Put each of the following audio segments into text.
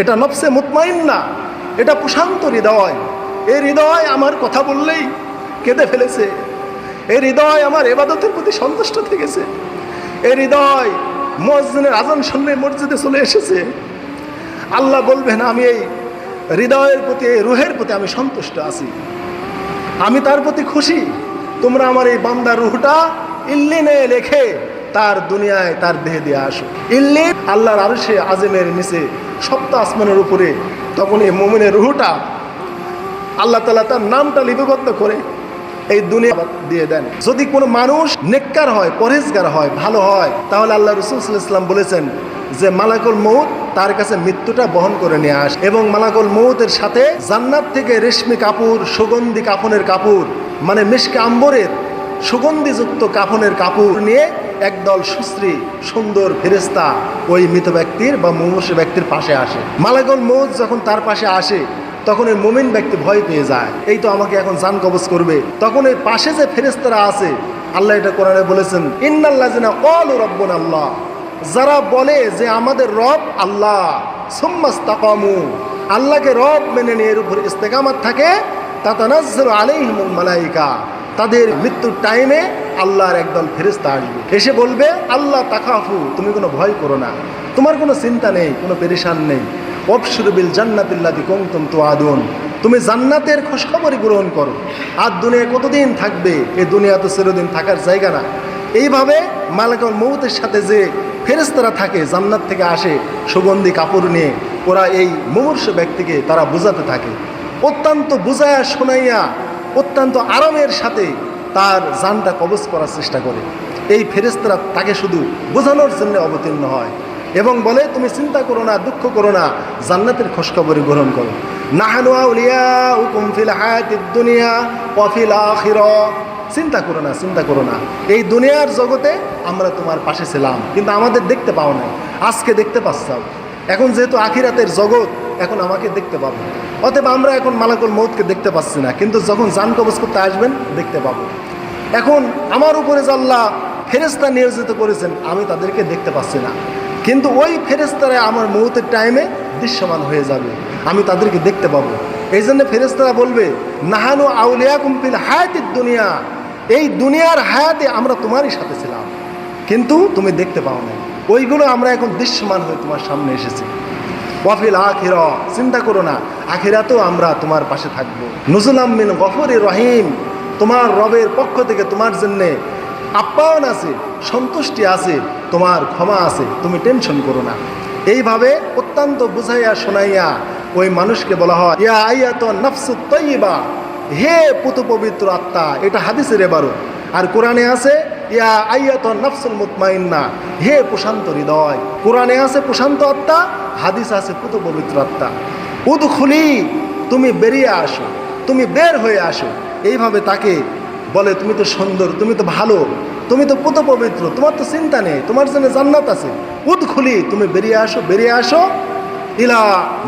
এটা নফসে মুতমাইন্না, এটা প্রশান্ত হৃদয়। এই হৃদয় আমার কথা বললেই কেঁদে ফেলেছে। এই হৃদয় আমার ইবাদতের প্রতি সন্তুষ্ট থেকেছে। এই হৃদয় মুয়াজ্জিনের আযান শুনলে মসজিদে চলে এসেছে। আল্লাহ বলবেন আমি এই হৃদয়ের প্রতি, এই রুহের প্রতি আমি সন্তুষ্ট আছি, আমি তার প্রতি খুশি। তোমরা আমার এই বান্দার রুহটা ইল্লিনে লেখে তার দুনিয়ায় তার দেহে দিয়ে আসো। ইল্লিন আল্লাহর আরশে আযমের নিচে সপ্ত আসমানের উপরে। তখন এই মুমিনের রুহটা আল্লাহ তাআলা তার নামটা লিপিবদ্ধ করে এই দুনিয়া দিয়ে দেন। যদি কোনো মানুষ নেককার হয়, পরহেজগার হয়, ভালো হয়, তাহলে আল্লাহ রাসূল সাল্লাল্লাহু আলাইহি ওয়াসাল্লাম বলেছেন যে মালাকুল মউত তার কাছে মৃত্যুটা বহন করে নিয়ে আসে এবং মালাকুল মউতের সাথে জান্নাত থেকে রেশমি কাপড়, সুগন্ধি কাফনের কাপড়, মানে মিশকে আম্বরের সুগন্ধিযুক্ত কাফনের কাপড় নিয়ে একদল সুশ্রী সুন্দর ফেরেশতা ওই মৃত ব্যক্তির বা মুমূর্ষ ব্যক্তির পাশে আসে। মালাকুল মউত যখন তার পাশে আসে তখন ওই মুমিন ব্যক্তি ভয় পেয়ে যায়, এই তো আমাকে এখন জান কবজ করবে। তখন ওই পাশে যে ফেরেশতারা আছে, আল্লাহ এটা কোরআনে বলেছেন ইন্নাল্লাযিনা ক্বালু রাব্বুনা আল্লাহ, যারা বলে যে আমাদের রব আল্লাহ, সুম্মাস্তাকামু, আল্লাহকে রব মেনে নিয়ে এর উপর ইস্তেকামত থাকে, তাতানাজ্জালু আলাইহিমুল মালায়েকা, তাদের মৃত্যুর টাইমে আল্লাহর একদল ফেরেশতা আসবে, এসে বলবে আল্লাহ তাখাফু, তুমি কোনো ভয় করো না, তোমার কোনো চিন্তা নেই, কোনো পেরেশান নেই, অবশুরু বিল জান্নাতিল্লাতী কুনতুম তুআদুন, তুমি জান্নাতের খোঁজখবরই গ্রহণ করো। আর দুনিয়া কতদিন থাকবে? এই দুনিয়া তো চিরদিন থাকার জায়গা না। এইভাবে মালাকুল মউতের সাথে যে ফেরেশতারা থাকে জান্নাত থেকে আসে সুগন্ধি কাপড় নিয়ে, ওরা এই মুমূর্ষ ব্যক্তিকে তারা বোঝাতে থাকে, অত্যন্ত বুঝাইয়া শোনাইয়া অত্যন্ত আরামের সাথে তার জানটা কবজ করার চেষ্টা করে। এই ফেরেশতারা তাকে শুধু বোঝানোর জন্য অবতীর্ণ হয় এবং বলে তুমি চিন্তা করো না, দুঃখ করো না, জান্নাতের খোঁজখবরই গ্রহণ করো। নাহনু আউলিয়াউকুম ফিল হায়াতিদ দুনিয়া ওয়া ফিল আখিরাহ, চিন্তা করো না, চিন্তা করো না, এই দুনিয়ার জগতে আমরা তোমার পাশে ছিলাম কিন্তু আমাদের দেখতে পাও না, আজকে দেখতে পাচ্ছাও। এখন যেহেতু আখিরাতের জগৎ, এখন আমাকে দেখতে পাবো। অতএব আমরা এখন মালাকুল মউতকে দেখতে পাচ্ছি না, কিন্তু যখন জান কবজ করতে আসবেন দেখতে পাবো। এখন আমার উপরে যে আল্লাহ ফেরেশতা নিয়োজিত করেছেন আমি তাদেরকে দেখতে পাচ্ছি না, কিন্তু ওই ফেরেশতারা আমার মউতের টাইমে দৃশ্যমান হয়ে যাবে, আমি তাদেরকে দেখতে পাবো। এই জন্য ফেরেশতারা বলবে নাহানু আউলিয়াকুম ফিল হায়াতিদ দুনিয়া, এই দুনিয়ার হায়াতে আমরা তোমারই সাথে ছিলাম কিন্তু তুমি দেখতে পাও না, ওইগুলো আমরা এখন দৃশ্যমান হয়ে তোমার সামনে এসেছি। ওয়া ফিল আখিরাহ, চিন্তা করো না, আখিরাতেও আমরা তোমার পাশে থাকবো। নুজুলাম মিন গফুরির রহিম, তোমার রবের পক্ষ থেকে তোমার জন্যে আপ্যায়ন আছে, সন্তুষ্টি আছে, তোমার ক্ষমা আছে, তুমি টেনশন করো না। এইভাবে অত্যন্ত বুঝাইয়া শোনাইয়া ওই মানুষকে বলা হয় ইয়া আইয়াতুন নাফসুত তাইয়্যিবা, হে পুত পবিত্র আত্মা, এটা হাদিসের ইবারত। আর কোরআনে আছে ইয়া আইয়াতুন নাফসুল মুতমাইন্না, হে প্রশান্ত হৃদয়। কোরআনে আছে প্রশান্ত আত্মা, হাদিস আছে পুত পবিত্র আত্মা। উদখুলি, তুমি বেরিয়ে আসো, তুমি বের হয়ে আসো। এইভাবে তাকে বলে তুমি তো সুন্দর, তুমি তো ভালো, তুমি তো পুত পবিত্র, তোমার তো চিন্তা নেই, তোমার জন্য জান্নাত আছে। উদখুলি, তুমি বেরিয়ে আসো, বেরিয়ে আসো ইলা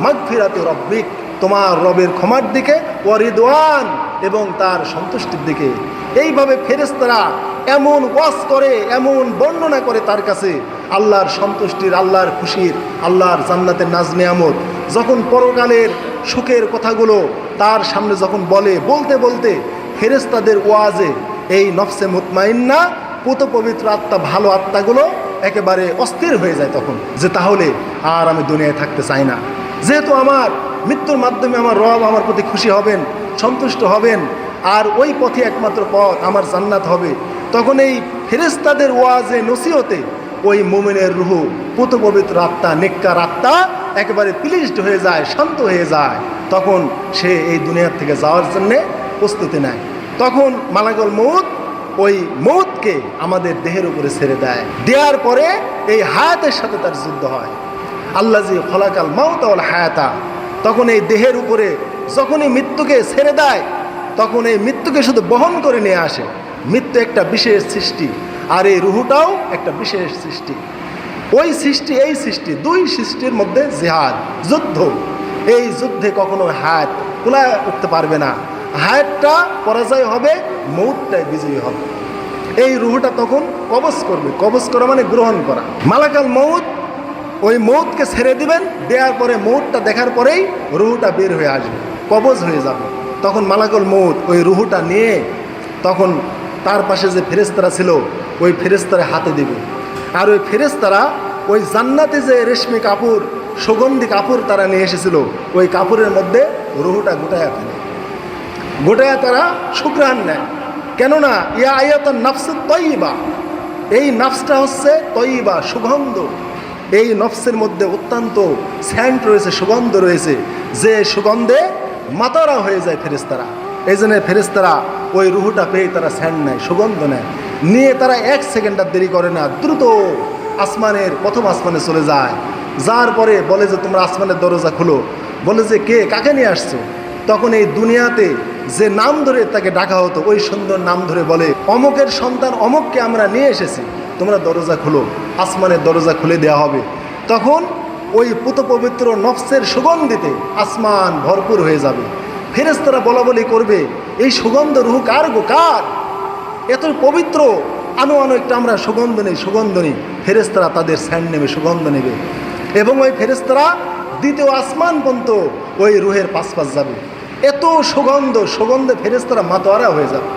মাগফিরাতি রব্বিক, তোমার রবের ক্ষমার দিকে, ওয়া রিদওয়ান, এবং তার সন্তুষ্টির দিকে। এইভাবে ফেরেশতারা এমন ওয়াজ করে, এমন বর্ণনা করে তার কাছে আল্লাহর সন্তুষ্টির, আল্লাহর খুশির, আল্লাহর জান্নাতের নাজ নেয়ামত, যখন পরকালের সুখের কথাগুলো তার সামনে যখন বলতে বলতে ফেরেশতাদের ওয়াজে এই নফসে মুতমাইন্না পুত পবিত্র আত্মা, ভালো আত্মাগুলো একেবারে অস্থির হয়ে যায় তখন, যে তাহলে আর আমি দুনিয়ায় থাকতে চাই না, যেহেতু আমার মৃত্যুর মাধ্যমে আমার রব আমার প্রতি খুশি হবেন, সন্তুষ্ট হবেন, আর ওই পথে একমাত্র পথ আমার জান্নাত হবে। তখন এই ফেরেশতাদের ওয়াজে নসিহতে ওই মুমিনের রূহ, পুত পবিত্র আত্মা, নেককার আত্মা একেবারে প্লিজড হয়ে যায়, শান্ত হয়ে যায়। তখন সে এই দুনিয়ার থেকে যাওয়ার জন্যে প্রস্তুতি নেয়। তখন মালাকুল মউত ওই মউতকে আমাদের দেহের উপরে ছেড়ে দেয়, দেওয়ার পরে এই হায়াতের সাথে তার যুদ্ধ হয়। আল্লাযী খলাকাল মাউতা ওয়াল হায়াতা, তখন এই দেহের উপরে যখনই মৃত্যুকে ছেড়ে দেয় তখন এই মৃত্যুকে শুধু বহন করে নিয়ে আসে। মৃত্যু একটা বিশেষ সৃষ্টি, আর এই রুহুটাও একটা বিশেষ সৃষ্টি। ওই সৃষ্টি এই সৃষ্টি, দুই সৃষ্টির মধ্যে জিহাদ, যুদ্ধ। এই যুদ্ধে কখনো হায়াত কুলায় উঠতে পারবে না, হায়াতটা পরাজয় হবে, মউতটাই বিজয়ী হবে। এই রুহুটা তখন কবজ করবে, কবজ করা মানে গ্রহণ করা। মালাকুল মউত ওই মৌতকে ছেড়ে দিবেন, দেওয়ার পরে মৌতটা দেখার পরেই রুহুটা বের হয়ে আসবে, কবজ হয়ে যাবে। তখন মালাকুল মৌত ওই রুহুটা নিয়ে তখন তার পাশে যে ফেরেশতারা ছিল ওই ফেরেশতারা হাতে দিবে। আর ওই ফেরেশতারা ওই জান্নাতে যে রেশমি কাপড়, সুগন্ধি কাপড় তারা নিয়ে এসেছিল, ওই কাপড়ের মধ্যে রুহুটা গোটায়া ফেলে, গোটায়া তারা সুঘ্রাণ নেয়। কেননা ইয়া আয়াতুন নাফস তয়্যিবা, এই নাফসটা হচ্ছে তয়্যিবা, সুগন্ধ। এই নফসের মধ্যে অত্যন্ত স্যান্ট রয়েছে, সুগন্ধ রয়েছে, যে সুগন্ধে মাতারা হয়ে যায় ফেরেশতারা। এই জন্য ফেরেশতারা ওই রুহুটা পেয়ে তারা স্যান্ট নেয়, সুগন্ধ নেয়, নিয়ে তারা 1 সেকেন্ড আর দেরি করে না, দ্রুত আসমানের প্রথম আসমানে চলে যায়। যার পরে বলে যে তোমরা আসমানের দরজা খুলো। বলে যে কে, কাকে নিয়ে আসছো? তখন এই দুনিয়াতে যে নাম ধরে তাকে ডাকা হতো, ওই সুন্দর নাম ধরে বলে অমকের সন্তান অমককে আমরা নিয়ে এসেছি, তোমরা দরজা খুলো। আসমানের দরজা খুলে দেওয়া হবে। তখন ওই পুত পবিত্র নফসের সুগন্ধিতে আসমান ভরপুর হয়ে যাবে। ফেরেশতারা বলা বলি করবে, এই সুগন্ধ রুহু কার গো, কার? এত পবিত্র, আনো আনো একটু আমরা সুগন্ধ নেই, সুগন্ধ নেই। ফেরেশতারা তাদের স্যান্ড নেবে, সুগন্ধ নেবে, এবং ওই ফেরেশতারা দ্বিতীয় আসমান পর্যন্ত ওই রুহের পাশ যাবে। এত সুগন্ধ, সুগন্ধে ফেরেশতারা মাতোয়ারা হয়ে যাবে,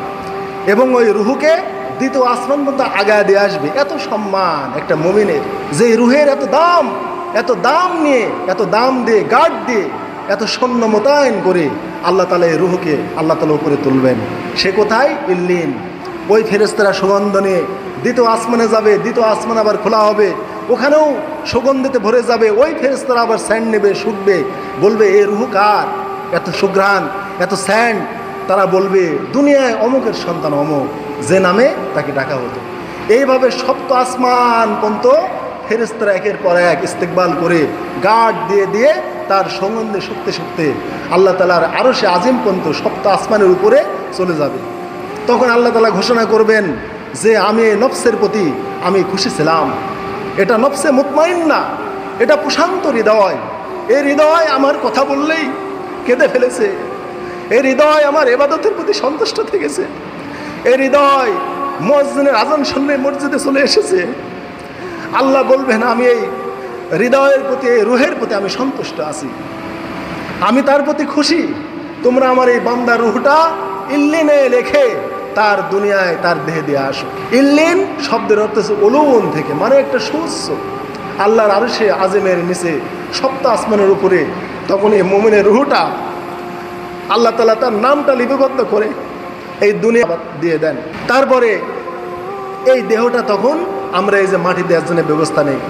এবং ওই রুহুকে দ্বিতীয় আসমান পর্যন্ত আগায় দিয়ে আসবে। এত সম্মান একটা মুমিনের, যে রুহের এত দাম, এত দাম নিয়ে, এত দাম দিয়ে, গার্ড দিয়ে, এত সৈন্য মোতায়েন করে আল্লাহ তাআলা এই রুহুকে আল্লাহ তাআলা উপরে তুলবেন। সে কোথায়? ইল্লিন। ওই ফেরেশতারা সুগন্ধ নিয়ে দ্বিতীয় আসমানে যাবে, দ্বিতীয় আসমান আবার খোলা হবে, ওখানেও সুগন্ধিতে ভরে যাবে। ওই ফেরেশতারা আবার স্যান্ড নেবে, শুকবে, বলবে এ রুহু কার? এত সুঘ্রাণ, এত স্যান্ড। তারা বলবে দুনিয়ায় অমুকের সন্তান অমুক, যে নামে তাকে ডাকা হতো। এইভাবে সপ্ত আসমান পর্যন্ত ফেরেশতারা একের পর এক ইস্তেকবাল করে গার্ড দিয়ে দিয়ে তার সুগন্ধে শুকতে শুকতে আল্লাহ তাআলার আরশে আজিম পর্যন্ত সপ্ত আসমানের উপরে চলে যাবে। তখন আল্লাহ তাআলা ঘোষণা করবেন যে আমি এই নফসের প্রতি আমি খুশি ছিলাম। এটা নফসে মুতমাইন্না, এটা প্রশান্ত হৃদয়। এই হৃদয় আমার কথা বললেই কেঁদে ফেলেছে। এই হৃদয় আমার ইবাদতের প্রতি সন্তুষ্ট থেকেছে। এই হৃদয় মুয়াজ্জিনের আযান শুনলে মসজিদে চলে এসেছে। আল্লাহ বলবেন আমি এই হৃদয়ের প্রতি, এই রুহের প্রতি আমি সন্তুষ্ট আছি, আমি তার প্রতি খুশি। তোমরা আমার এই বান্দার রুহটা ইল্লিনে লেখে তার দুনিয়ায় তার দেহে দিয়ে আসো। ইল্লিন শব্দের অর্থ হচ্ছে উলুন থেকে, মানে একটা সুউচ্চ আল্লাহর আরশে আজিমের নিচে সপ্ত আসমানের উপরে। তখন এই মুমিনের রুহটা আল্লাহ তাআলা তার নামটা লিপিবদ্ধ করে এই দুনিয়া দিয়ে দেন। তারপরে এই দেহটা তখন আমরা এই যে মাটি দেওয়ার জন্য ব্যবস্থা নেই।